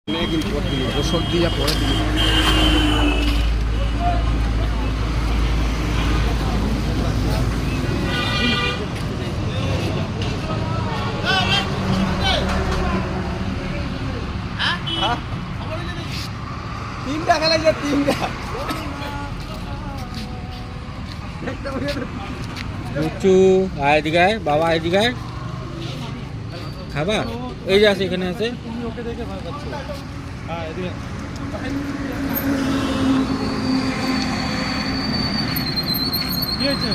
কিন্তু বছর দিয়ে পরে দিল তিনটা খেলাইছে তিনটা বুচু আয় দিকে আয়, বাবা আয় দিকে আয়। খাবা এই যে আছে, এখানে আছে। তুমি ওকে দেখে ভয় পাচ্ছ। হ্যাঁ এদিকে কি হয়েছে?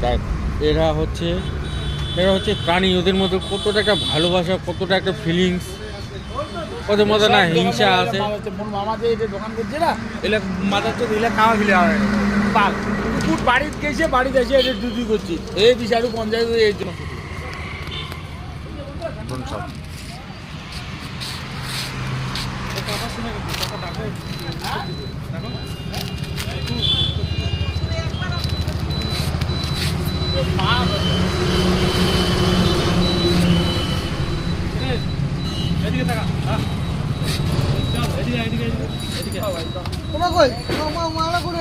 দেখ, এরা হচ্ছে প্রাণী। ওদের মধ্যে কতটা একটা ভালোবাসা, কতটা একটা ফিলিংস, ওদের মধ্যে না হিংসা আছে। মোর মামা যে এটা দোকান করছে না, এলে মাথার চোখ এলে খাওয়া ফেলে হয় পাল কুকুর বাড়িতে গেছে, বাড়িতে এসে এটা দুধি করছি এই বিচারু পঞ্চায়েত এর জন্য এদিকে থাকা। এদিকে এদিকে এদিকে তোমার কই মালা করে